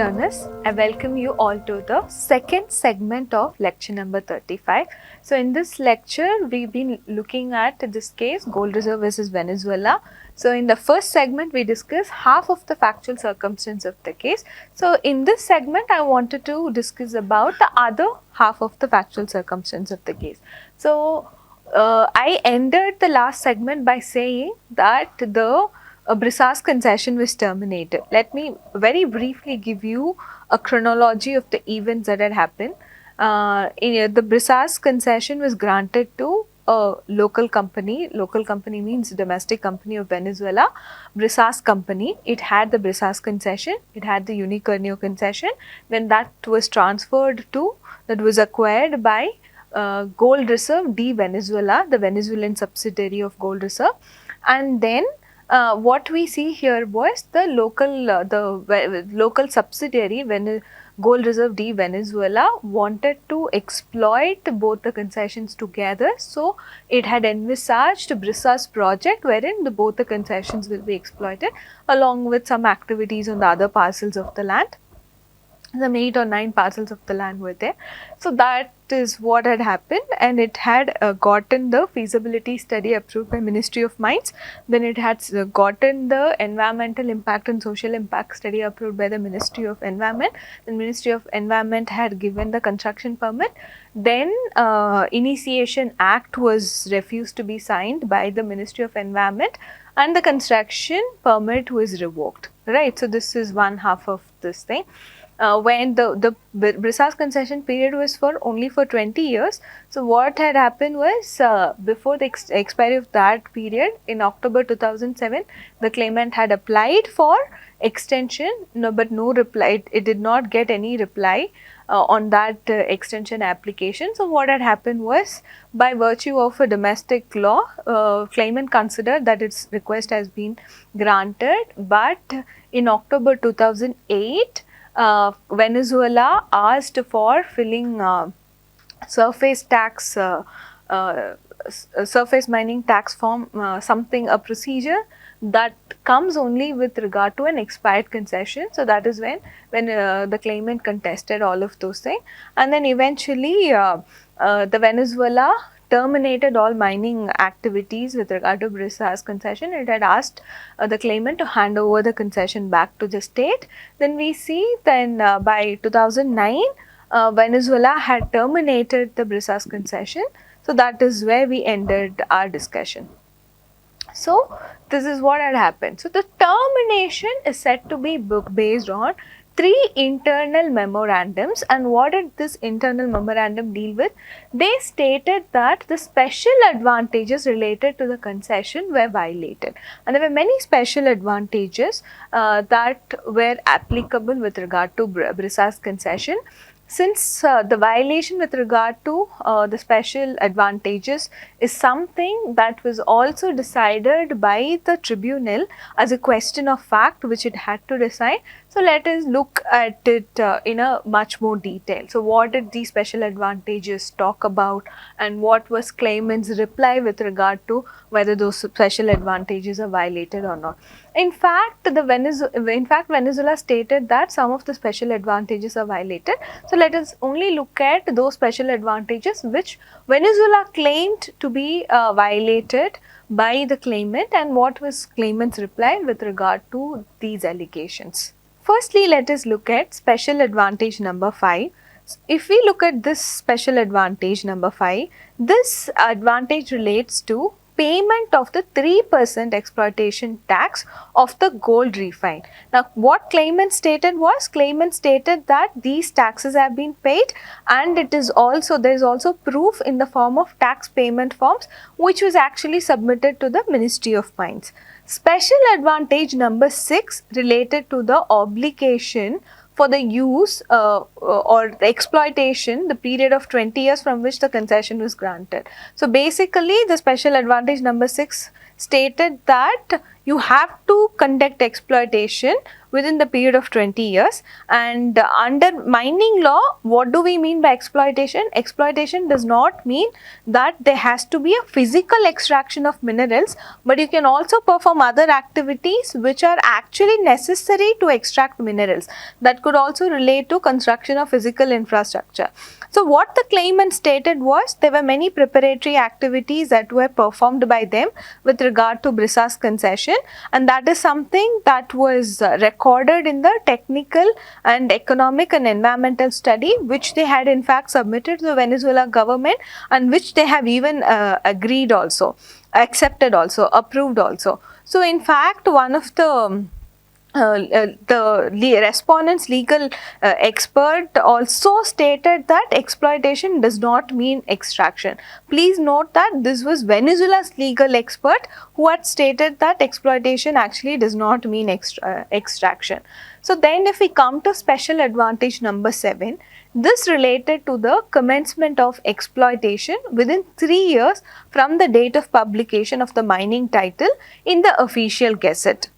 learners, I welcome you all to the second segment of lecture number 35. So in this lecture, we've been looking at this case, gold reserve versus Venezuela. So in the first segment, we discussed half of the factual circumstance of the case. So in this segment, I wanted to discuss about the other half of the factual circumstance of the case. So I ended the last segment by saying that the Brisas concession was terminated. Let me very briefly give you a chronology of the events that had happened. The Brisas concession was granted to a local company. Local company means domestic company of Venezuela. Brisas company. It had the Brisas concession. It had the Unicornio concession. Then that was transferred to, that was acquired by Gold Reserve de Venezuela, the Venezuelan subsidiary of Gold Reserve. And then what we see here was the local subsidiary, Gold Reserve de Venezuela, wanted to exploit both the concessions together. So it had envisaged Brisas project wherein both the concessions will be exploited along with some activities on the other parcels of the land. Some 8 or 9 parcels of the land were there. So that is what had happened, and it had gotten the feasibility study approved by Ministry of Mines. Then it had gotten the environmental impact and social impact study approved by the Ministry of Environment. The Ministry of Environment had given the construction permit. Then Initiation Act was refused to be signed by the Ministry of Environment, and the construction permit was revoked. Right. So this is one half of this thing. When the Brisas concession period was only for 20 years. So what had happened was before the expiry of that period in October 2007, the claimant had applied for extension, but no reply. It did not get any reply on that extension application. So what had happened was, by virtue of a domestic law, claimant considered that its request has been granted, but in October 2008, Venezuela asked for filling surface tax, surface mining tax form, a procedure that comes only with regard to an expired concession. So that is when the claimant contested all of those things, and then eventually the Venezuela terminated all mining activities with regard to Brisas concession. It had asked the claimant to hand over the concession back to the state. Then we see then by 2009, Venezuela had terminated the Brisas concession. So that is where we ended our discussion. So this is what had happened. So the termination is said to be based on 3 internal memorandums. And what did this internal memorandum deal with? They stated that the special advantages related to the concession were violated, and there were many special advantages that were applicable with regard to Brisas concession. Since the violation with regard to the special advantages is something that was also decided by the tribunal as a question of fact which it had to decide. So let us look at it in a much more detail. So what did these special advantages talk about, and what was claimant's reply with regard to whether those special advantages are violated or not? In fact, Venezuela stated that some of the special advantages are violated. So let us only look at those special advantages which Venezuela claimed to be violated by the claimant, and what was claimant's reply with regard to these allegations. Firstly, let us look at special advantage number 5. If we look at this special advantage number 5, this advantage relates to payment of the 3% exploitation tax of the gold refined. Now, what claimant stated was, claimant stated that these taxes have been paid, and it is also, there is also proof in the form of tax payment forms which was actually submitted to the Ministry of Mines. Special advantage number 6 related to the obligation for the use or the exploitation, the period of 20 years from which the concession was granted. So basically, the special advantage number 6 stated that you have to conduct exploitation within the period of 20 years. And under mining law, what do we mean by exploitation? Exploitation does not mean that there has to be a physical extraction of minerals, but you can also perform other activities which are actually necessary to extract minerals. That could also relate to construction of physical infrastructure. So what the claimant stated was there were many preparatory activities that were performed by them with regard to Brissa's concession, and that is something that was recorded in the technical and economic and environmental study which they had in fact submitted to the Venezuela government, and which they have even agreed also, accepted also, approved also. So in fact, one of the respondent's legal expert also stated that exploitation does not mean extraction. Please note that this was Venezuela's legal expert who had stated that exploitation actually does not mean extraction. So then if we come to special advantage number 7, this related to the commencement of exploitation within 3 years from the date of publication of the mining title in the official gazette.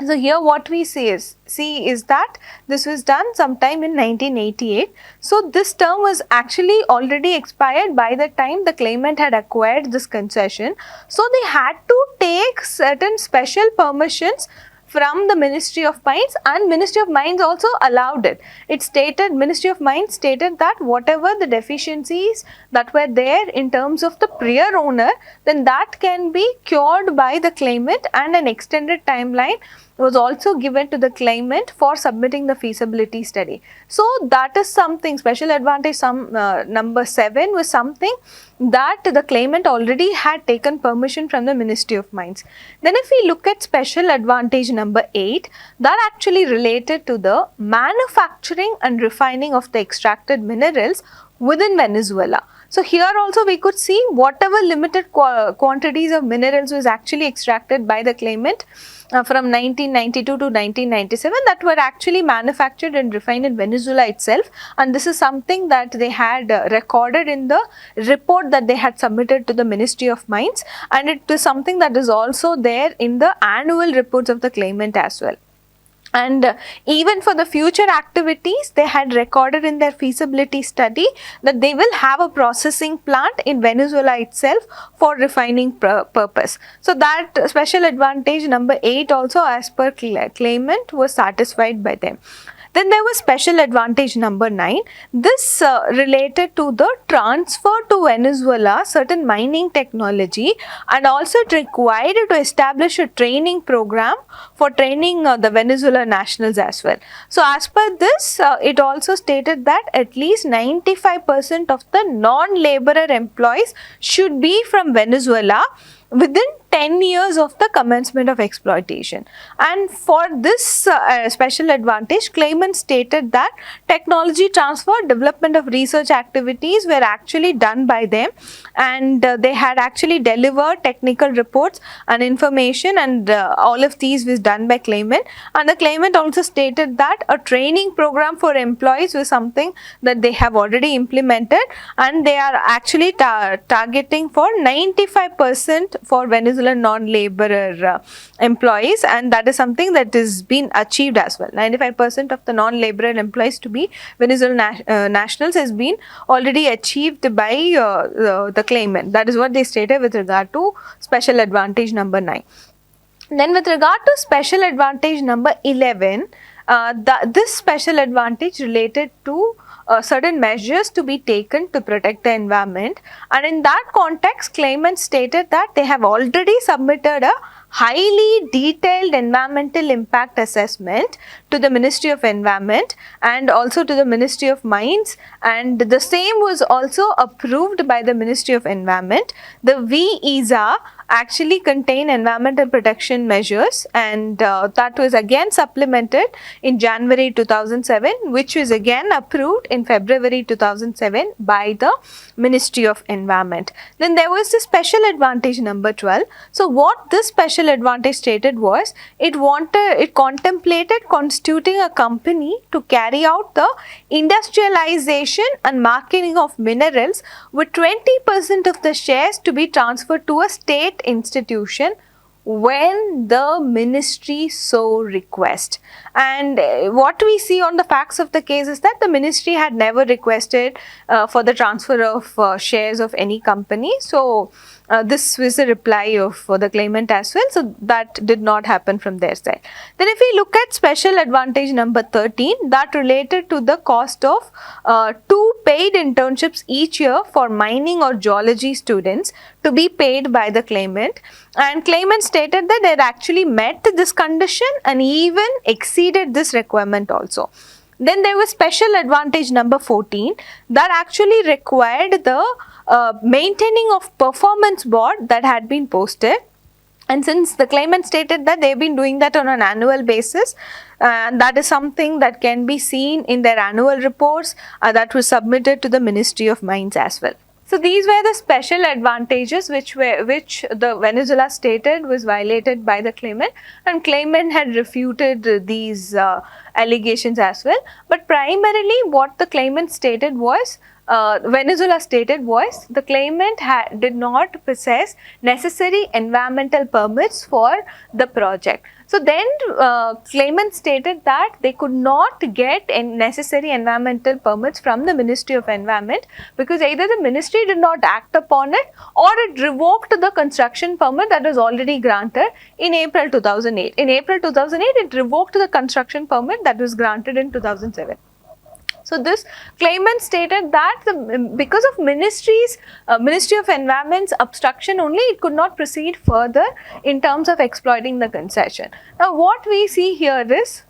So here what we see is that this was done sometime in 1988. So this term was actually already expired by the time the claimant had acquired this concession. So they had to take certain special permissions from the Ministry of Mines, and Ministry of Mines also allowed it. It stated, Ministry of Mines stated that whatever the deficiencies that were there in terms of the prior owner, then that can be cured by the claimant, and an extended timeline was also given to the claimant for submitting the feasibility study. So that is something, special advantage number 7 was something that the claimant already had taken permission from the Ministry of Mines. Then if we look at special advantage number 8, that actually related to the manufacturing and refining of the extracted minerals within Venezuela. So here also we could see whatever limited quantities of minerals was actually extracted by the claimant from 1992 to 1997 that were actually manufactured and refined in Venezuela itself, and this is something that they had recorded in the report that they had submitted to the Ministry of Mines, and it is something that is also there in the annual reports of the claimant as well. And even for the future activities, they had recorded in their feasibility study that they will have a processing plant in Venezuela itself for refining purpose. So that special advantage number 8 also, as per claimant, was satisfied by them. Then there was special advantage number 9. This related to the transfer to Venezuela certain mining technology, and also it required to establish a training program for training the Venezuelan nationals as well. So as per this, it also stated that at least 95% of the non-laborer employees should be from Venezuela within 10 years of the commencement of exploitation. And for this special advantage, claimant stated that technology transfer, development of research activities were actually done by them, and they had actually delivered technical reports and information, and all of these was done by claimant. And the claimant also stated that a training program for employees was something that they have already implemented, and they are actually targeting for 95% for Venezuelan non-laborer employees, and that is something that is been achieved as well. 95% of the non-laborer employees to be Venezuelan nationals has been already achieved by the claimant. That is what they stated with regard to special advantage number 9. Then with regard to special advantage number 11, this special advantage related to certain measures to be taken to protect the environment, and in that context, claimants stated that they have already submitted a highly detailed environmental impact assessment to the Ministry of Environment and also to the Ministry of Mines, and the same was also approved by the Ministry of Environment. The VESA actually contain environmental protection measures, and that was again supplemented in January 2007, which was again approved in February 2007 by the Ministry of Environment. Then there was the special advantage number 12. So what this special special advantage stated was it contemplated constituting a company to carry out the industrialization and marketing of minerals with 20% of the shares to be transferred to a state institution when the ministry so request. And what we see on the facts of the case is that the ministry had never requested for the transfer of shares of any company. So this was a reply of the claimant as well. So that did not happen from their side. Then if we look at special advantage number 13, that related to the cost of 2 paid internships each year for mining or geology students to be paid by the claimant. And claimant stated that they had actually met this condition and even exceeded this requirement also. Then there was special advantage number 14 that actually required the maintaining of performance board that had been posted. And since the claimant stated that they've been doing that on an annual basis, that is something that can be seen in their annual reports that was submitted to the Ministry of Mines as well. So these were the special advantages which the Venezuela stated was violated by the claimant, and claimant had refuted these allegations as well. But primarily what the claimant stated was, Venezuela stated was, the claimant did not possess necessary environmental permits for the project. So then claimant stated that they could not get necessary environmental permits from the Ministry of Environment because either the ministry did not act upon it or it revoked the construction permit that was already granted in April 2008. In April 2008, it revoked the construction permit that was granted in 2007. So this claimant stated that because of Ministry of Environment's obstruction only, it could not proceed further in terms of exploiting the concession. Now what we see here is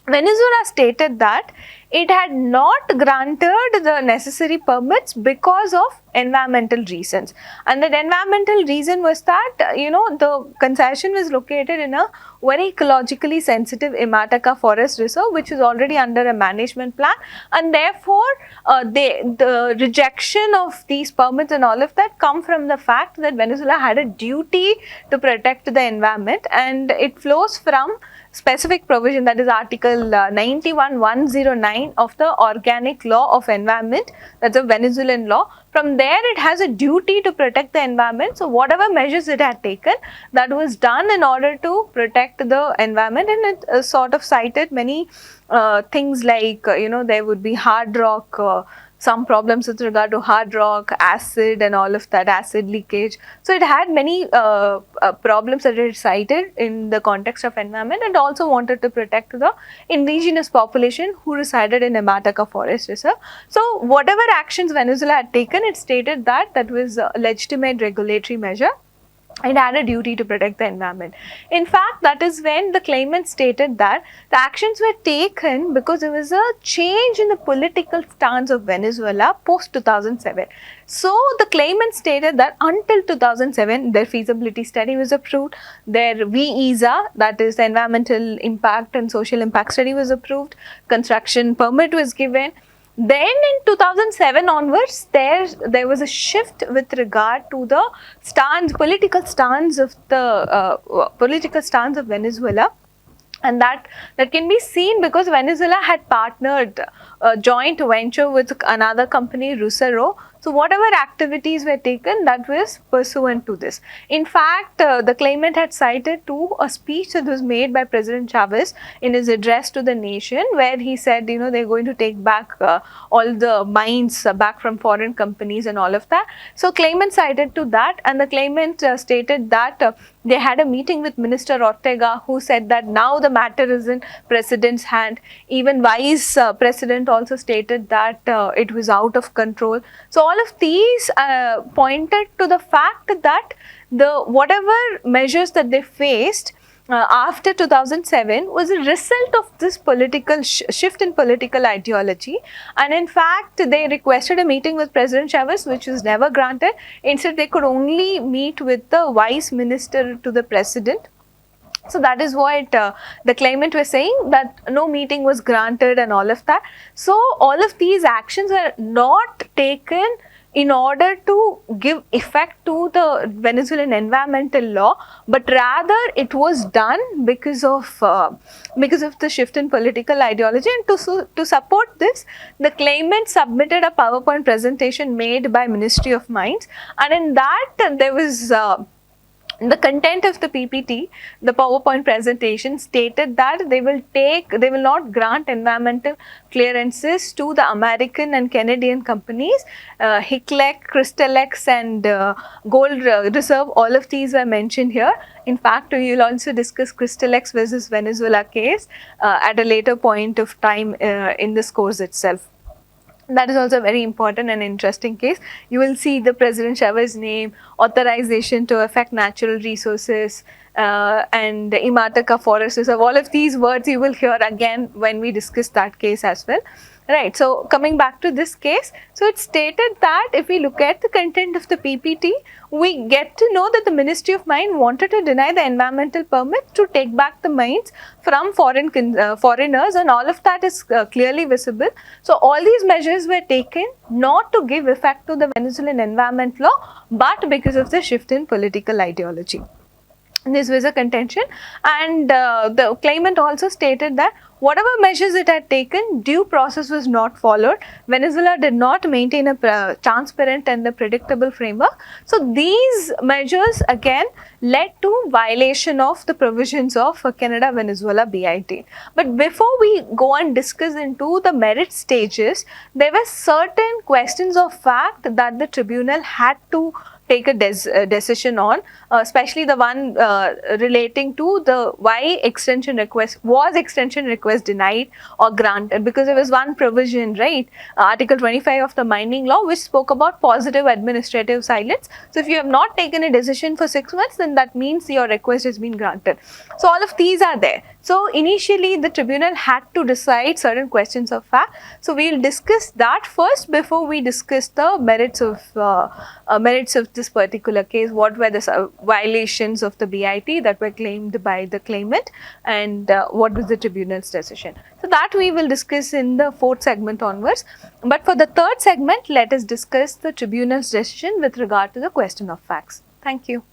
Venezuela stated that it had not granted the necessary permits because of environmental reasons, and that environmental reason was that the concession was located in a very ecologically sensitive Imataka Forest Reserve, which is already under a management plan, and therefore the rejection of these permits and all of that come from the fact that Venezuela had a duty to protect the environment, and it flows from specific provision, that is Article 91(109) of the Organic Law of Environment, that's a Venezuelan law. From there, it has a duty to protect the environment. So whatever measures it had taken, that was done in order to protect the environment, and it sort of cited many things like there would be hard rock, some problems with regard to hard rock, acid and all of that, acid leakage. So it had many problems that it cited in the context of environment, and also wanted to protect the indigenous population who resided in Imataka Forest Reserve. So whatever actions Venezuela had taken, it stated that that was a legitimate regulatory measure. It had a duty to protect the environment. In fact, that is when the claimant stated that the actions were taken because there was a change in the political stance of Venezuela post 2007. So the claimant stated that until 2007, their feasibility study was approved, their VESA, that is the environmental impact and social impact study, was approved, construction permit was given. Then in 2007 onwards, there was a shift with regard to the political stance of Venezuela, and that can be seen because Venezuela had partnered a joint venture with another company, Rusaro. So whatever activities were taken, that was pursuant to this. In fact, the claimant had cited to a speech that was made by President Chavez in his address to the nation, where he said, they're going to take back all the mines back from foreign companies and all of that. So claimant cited to that, and the claimant stated that they had a meeting with Minister Ortega, who said that now the matter is in President's hand. Even Vice President also stated that it was out of control. So all of these pointed to the fact that whatever measures that they faced after 2007 was a result of this political shift in political ideology, and in fact they requested a meeting with President Chavez, which was never granted. Instead, they could only meet with the vice minister to the president. So that is what the claimant was saying, that no meeting was granted and all of that. So all of these actions were not taken in order to give effect to the Venezuelan environmental law, but rather it was done because of the shift in political ideology. And to support this, the claimant submitted a PowerPoint presentation made by Ministry of Mines, and in that there was the content of the PPT, the PowerPoint presentation, stated that they will not grant environmental clearances to the American and Canadian companies, HICLEC, Crystalex and Gold Reserve. All of these were mentioned here. In fact, we will also discuss Crystalex versus Venezuela case at a later point of time in this course itself. That is also a very important and interesting case. You will see the President Chavez name, authorization to affect natural resources, and Imataka Forest Reserve. All of these words you will hear again when we discuss that case as well. Right, so coming back to this case, so it stated that if we look at the content of the PPT, we get to know that the Ministry of Mines wanted to deny the environmental permit to take back the mines from foreigners, and all of that is clearly visible. So all these measures were taken not to give effect to the Venezuelan environment law, but because of the shift in political ideology. This was a contention, and the claimant also stated that whatever measures it had taken, due process was not followed. Venezuela did not maintain a transparent and a predictable framework. So these measures again led to violation of the provisions of Canada-Venezuela BIT. But before we go and discuss into the merit stages, there were certain questions of fact that the tribunal had to take a decision on, especially the one relating to the why extension request denied or granted, because there was one provision, right, Article 25 of the mining law, which spoke about positive administrative silence. So if you have not taken a decision for 6 months, then that means your request has been granted. So all of these are there. So initially the tribunal had to decide certain questions of fact. So we will discuss that first before we discuss the merits of this particular case. What were the violations of the BIT that were claimed by the claimant, and what was the tribunal's decision. So that we will discuss in the fourth segment onwards. But for the third segment, let us discuss the tribunal's decision with regard to the question of facts. Thank you.